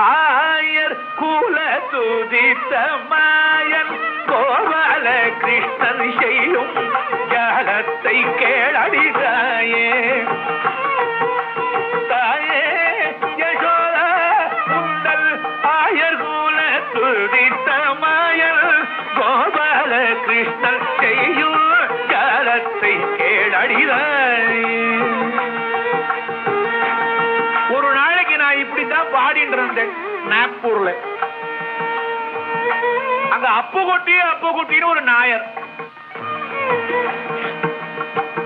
ஆயர் குல துதித்த மாயன் கோபால கிருஷ்ணன் செய்யும் ஜாலத்தை கேளடிதாயே தாயே யசோதா உந்தல் ஆயர் குல துதித்த மாயன் கோபால கிருஷ்ணன் செய்யும் ஜாலத்தை கேளடிதாயே. ஒரு நாளைக்கு நான் இப்படித்தான் பாடிட்டு இருந்தேன் நாக்பூர்ல. அங்க அப்புகுட்டின்னு ஒரு நாயர்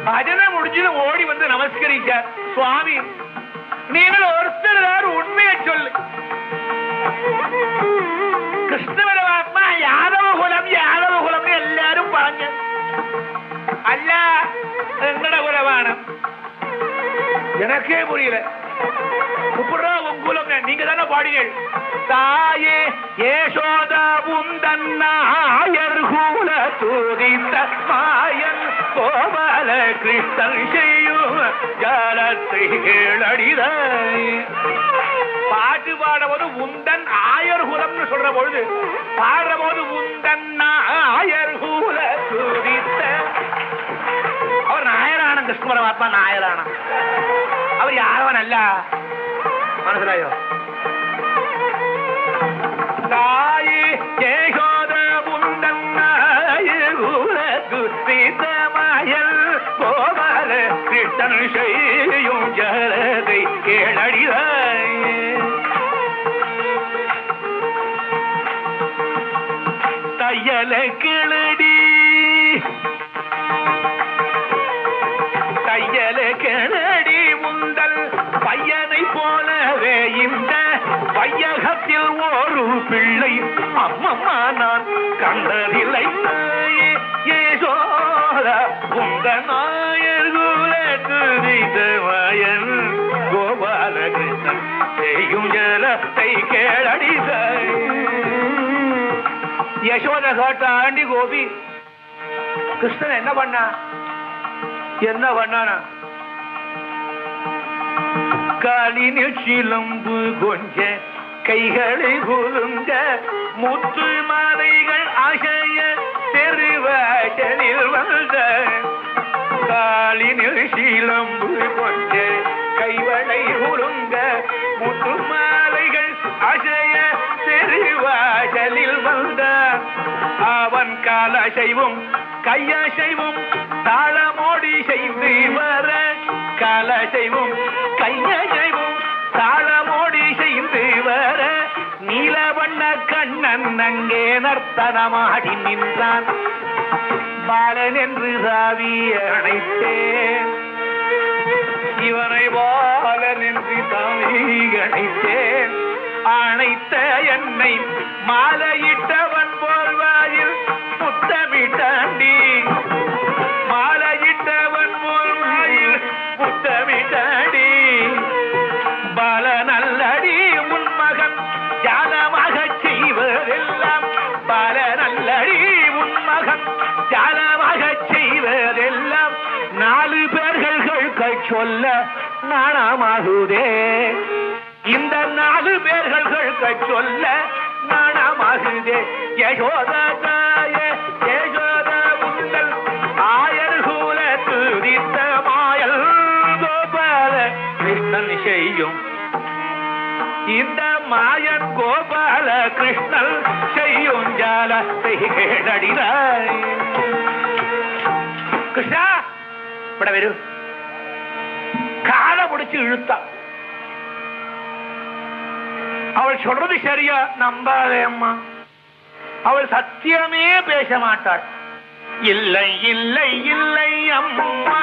பஜனை முடிஞ்சது ஓடி வந்து நமஸ்கரிச்சார். சுவாமி, நீங்கள் ஒருத்தர் உண்மையை சொல்லு. கிருஷ்ண பரமாத்மா யாதவ குலம் எல்லாரும் பாங்க அல்ல, எங்கட குலவான எனக்கே புரியல. உங்குலம் நீங்க தானே பாடினீர்கள். தாயே யசோதா உந்தன் நாயர் குல துதித்த மாயன் கோபால கிருஷ்ணன் செய்யும் ஜாலத்தை கேளடிதாய். பாட்டு பாடும்போது உந்தன் ஆயர் குலம்னு சொல்ற பொழுது பாடுற போது உந்தன் நாயர் குல துதித்த. அவர் நாயரான கிருஷ்ண பரமாத்மா நாயரான. அவர் யாரவன் அல்ல, മനസ്സിലായോ? തായേ യശോദ ഉന്തൻ നായർ കുല തുതിത്ത മായൻ കോപാല കിരുഷ്ണൻ ചെയ്യും ജാലത്തെ കേളടിതായേ. தையல கிளடி உந்தல் பையனை போலவே இந்த வையகத்தில் ஒரு பிள்ளை அம்மம்மா நான் கண்டதில்லை. யசோதா உந்த நாயர் குல துதித்த மாயன் கோபால கிருஷ்ணன் செய்யும் ஜலத்தை கேளடிதாய். யசோத கேட்டாண்டி கோபி, கிருஷ்ணன் என்ன பண்ணானா? காலினில் சிலம்பு கொஞ்ச கைகளை குலுங்க முத்து மாலைகள் அசைய தெருவாசலில் வந்த. காலினில் சிலம்பு கொஞ்ச கைகளை குலுங்க முத்து மாலைகள் அசைய தெருவாசலில் வந்த. அவன் காலசைவும் கையசைவும் தாளமோடி செய்து வர. காலசைவும் கையசைவும் தாளமோடி செய்து வர. நீலவண்ண கண்ணன் அங்கே நர்த்தனமாடி நின்றான். பாலன் என்று சாவி அணைத்தேன், இவனை பாலன் என்று சாவி அணைத்தேன். அணைத்த என்னை மாலையிட்டவன் போல்வாயில் முத்தமிட்டாண்டி. மாலையிட்டவன் போல்வாயில் முத்தமிட்டாண்டி. பல நல்லடி உன் மகன் ஜாலமாக செய்வதெல்லாம். பல நல்லடி உன் மகன் ஜாலமாக செய்வதெல்லாம். 4 பேர்கள் சொல்ல நாணமாகுதே. இந்த 4 பேர்கள் சொல்ல நாணமாகுதே. யசோதாயே யசோதா உந்தல் ஆயர் குல துதித்த மாயல் கோபால கிருஷ்ணன் செய்யும். இந்த மாயன் கோபால கிருஷ்ணன் செய்யும் ஜாலத்தை கேளடிதாய். கிருஷ்ணா இப்பட வரு. காலை பிடிச்சு இழுத்தான். அவள் சொல்றது சரியா? நம்பாதே அம்மா, அவள் சத்தியமே பேச மாட்டாள். இல்லை இல்லை இல்லை அம்மா,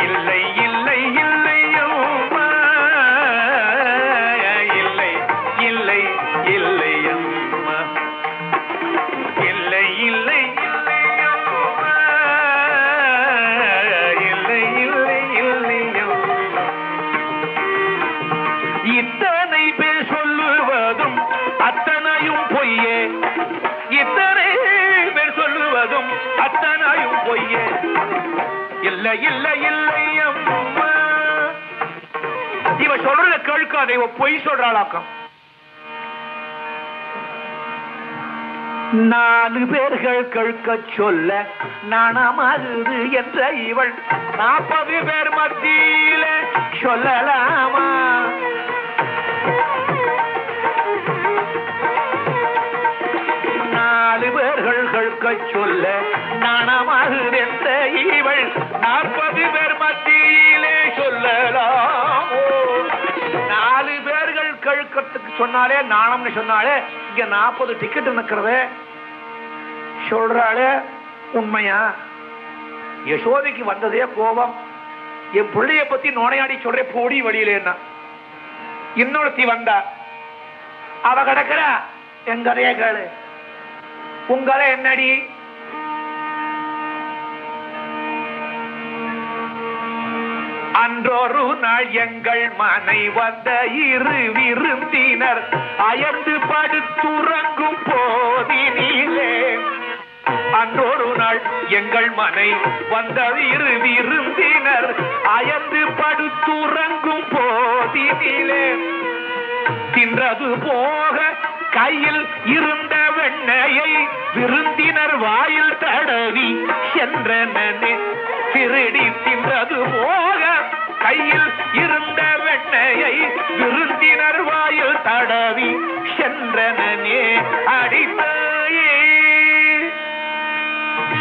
இல்லை இல்லை இல்லை அம்மா, இல்லை இல்லை இல்லை அம்மா, இல்லை இல்லை இத்தனை பேர் சொல்லுவதும் அத்தனையும் பொய்யே. இத்தனை பேர் சொல்லுவதும் அத்தனையும் பொய்யே. இல்லை இல்லை இல்லை அம்மா, இவ சொல்றத கேட்காத, இவ பொய் சொல்றாளாக்கம். 4 பேர்கள் கேட்க சொல்ல நாணமாகுது என்ற இவள் 40 பேர் மத்தியில சொல்லலாமா? சொல்ல நாணமாகுது என்ற இவள் 40 பேர் மத்தியிலே சொல்லலாமோ? 4 பேர்கள் கழுக்கத்துக்கு சொன்னாலே நாணம்னு சொன்னாலே இங்க 40 டிக்கெட் நிற்கிறத சொல்றாளே உண்மையா? யசோதைக்கு வந்ததே கோபம். என் பிள்ளைய பத்தி நோனையாடி சொல்ற போடி வழியிலேன்னா இன்னொருத்தி வந்தா, அவ கிடக்கிற எங்கதைய கேளு. உங்களை என்னடி? அன்றொரு நாள் எங்கள் மனை வந்த 2 விருந்தினர் அயர்ந்து படுத்துறங்கும் போதினிலே. அன்றொரு நாள் எங்கள் மனை வந்த 2 விருந்தினர் அயர்ந்து படுத்துறங்கும் போதினிலே. தின்றது போக கையில் இருந்த வெண்ணையை விருந்தினர் வாயில் தடவி சென்றனே. திருடி தின்றது போக கையில் இருந்த வெண்ணையை விருந்தினர் வாயில் தடவி சென்றனே. அடித்தாயே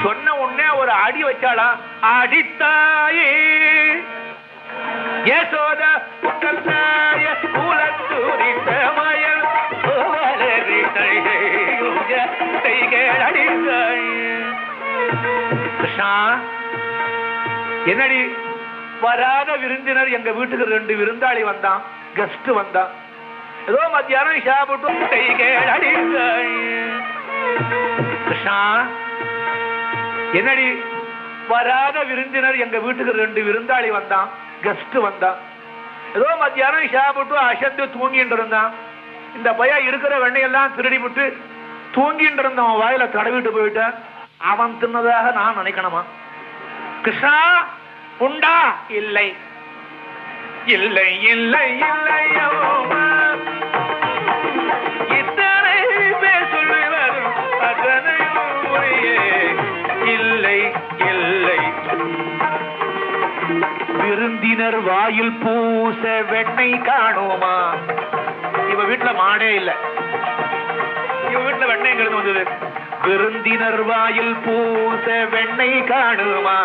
சொன்ன உடனே ஒரு அடி வச்சாளா? அடித்தாயே யசோத புத்தல் தாய குலத்துரித்த மயல் கிருஷ்ணா, என்னடி வராத விருந்தினர் எங்க வீட்டுக்கு 2 விருந்தாளி வந்தான், கெஸ்ட் வந்தான். ஏதோ மத்தியானம் சாப்பிட்டு கிருஷ்ணா, என்னடி வராத விருந்தினர் எங்க வீட்டுக்கு 2 விருந்தாளி வந்தான், கெஸ்ட் வந்தான். ஏதோ மத்தியானம் சாப்பிட்டு அசந்து தூங்கிட்டு இருந்தான். இந்த பையன் இருக்கிற வெண்ணையெல்லாம் திருடி விட்டு தூங்கிட்டு இருந்தவன் வாயில தடவிட்டு போயிட்டான். அவன் தின்னதாக நான் நினைக்கணுமா? கிருஷ்ணா உண்டா? இல்லை இல்லை இல்லை இல்லை. இத்தனை பேர் சொல்லுவரும் இல்லை இல்லை. விருந்தினர் வாயில் பூச வெண்ணெய் காணுமா? இவ வீட்டுல மாடே இல்ல, இவ வீட்டுல வெண்ணெய் எங்கிருந்து வந்தது? விருந்தினர் வாயில் பூச வெண்ணெய் காணுமா?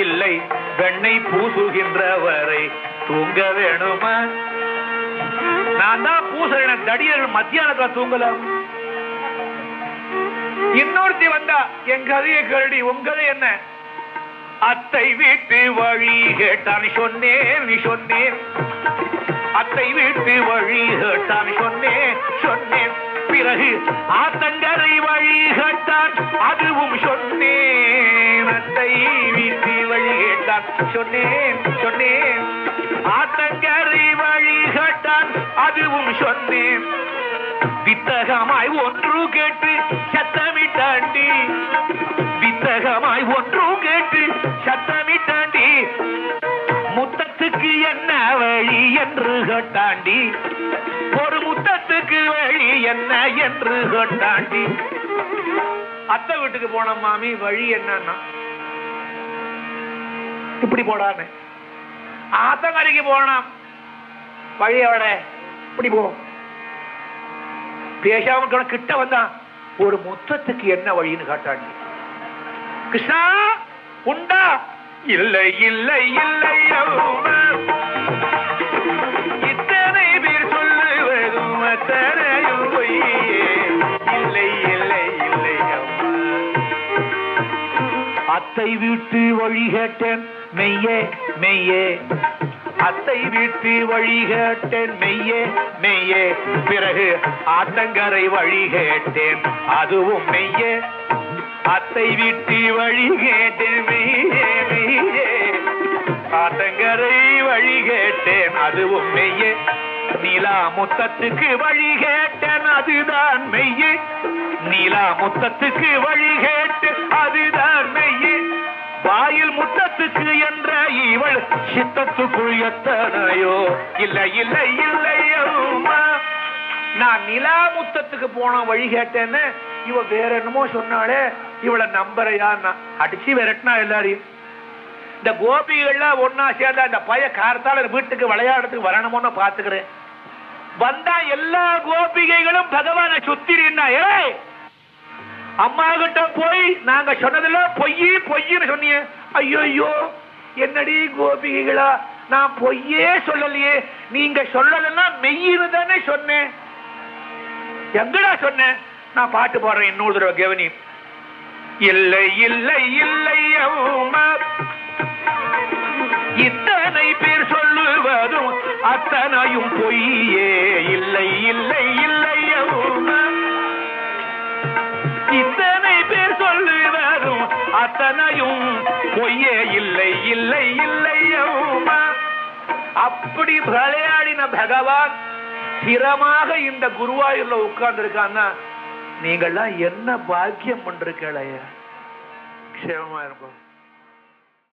இல்லை, வெண்ணெய் பூசுகின்றவரை தூங்க வேணுமா? நான் தான் பூசுறேன், தடியர்கள் மத்தியானத்துல தூங்கல. இன்னொருத்தி வந்தா, என் கதையை கேள்வி, உன் கதை என்ன? அத்தை வீட்டு வழி கேட்டான் சொன்னேன், நீ சொன்னேன். அத்தை வீட்டு வழி கேட்டான் சொன்னேன் சொன்னேன். பிறகு ஆத்தங்கரை வழி கேட்டான், அதுவும் சொன்னேன். அத்தை வீட்டு வழி கேட்டான் சொன்னேன் சொன்னேன். ஆத்தங்கரை வழி கேட்டான், அதுவும் சொன்னேன். வித்தகமாய் ஒன்று கேட்டு சத்தமிட்டாண்டி, வித்தகமாய் ஒன்று கேட்டு சத்தமிட்டாண்டி. முத்தத்துக்கு என்ன வழி என்று கேட்டாண்டி, ஒரு முத்தத்துக்கு வழி என்ன என்று கேட்டாண்டி. அத்தை வீட்டுக்கு போன மாமி, வழி என்னன்னா இப்படி போடான்னு. ஆத்தங்கரைக்கு போனான், வழியோட இப்படி போ. பேசாம கிட்ட வந்தான், ஒரு முத்தத்துக்கு என்ன வழின்னு காட்டாண்டி. கிருஷ்ணா உண்டா? இல்லை இல்லை இல்லை. இத்தனை பேர் சொல்லுவதும் அத்தனையும் பொய்யே. இல்லை இல்லை இல்லை. அத்தை வீட்டு வழி கேட்டேன் மெய்யே மெய்யே. அத்தை வீட்டு வழி கேட்டேன் மெய்யே மெய்யே. பிறகு ஆத்தங்கரை வழி கேட்டேன், அதுவும் மெய்யே. அத்தை வீட்டு வழி கேட்டேன் மெய்யே மெய்யே. ஆத்தங்கரை வழி கேட்டேன், அதுவும் மெய்யே. நீலா முத்தத்துக்கு வழி கேட்டேன், அதுதான் மெய்யே. நீலா முத்தத்துக்கு வழி கேட்டேன், அதுதான் மெய்யே. வாயில் முத்தத்துக்கு என்ற இவள் சித்தத்துக்குள் எத்தனையோ இல்லை இல்லை இல்லையம்மா. நான் நிலா முத்தத்துக்கு போன வழி கேட்டேன்னு இவ வேற என்னமோ சொன்னாலே இவளை நம்பரையா அடிச்சு விரட்டினா எல்லாரையும். இந்த கோபிகள்லாம் ஒன்னா சேர்ந்தா இந்த பைய காரத்தால வீட்டுக்கு விளையாடுறதுக்கு வரணுமோன்னு பாத்துக்கிறேன். வந்தா எல்லா கோபிகைகளும் பகவானை சுத்திரின்னா அம்மா கிட்ட போய் நாங்க சொன்னதுல பொய்யி பொய்ன்னு சொன்னீங்க. ஐயோ என்னடி கோபிகைகளா, நான் பொய்யே சொல்லலையே, நீங்க சொல்லலாம் மெய்யின்னு தானே சொன்னேன். எங்கடா சொன்னேன்? நான் பாட்டு பாடுறேன் இன்னொரு தடவை கவனி. இல்லை இல்லை இல்லை அம்மா, இத்தனை பேர் சொல்லுவதும் அத்தனையும் பொய்யே. இல்லை இல்லை இல்லை அம்மா, இத்தனை பேர் சொல்லுவதும் அத்தனையும் பொய்யே. இல்லை இல்லை இல்லை அம்மா. அப்படி விளையாடின பகவான் ஸ்திரமாக இந்த குருவாயூர்ல உட்கார்ந்து இருக்கான்னா நீங்கள்லாம் என்ன பாக்கியம் பண்றீங்களே. க்ஷேமமா இருக்கும்.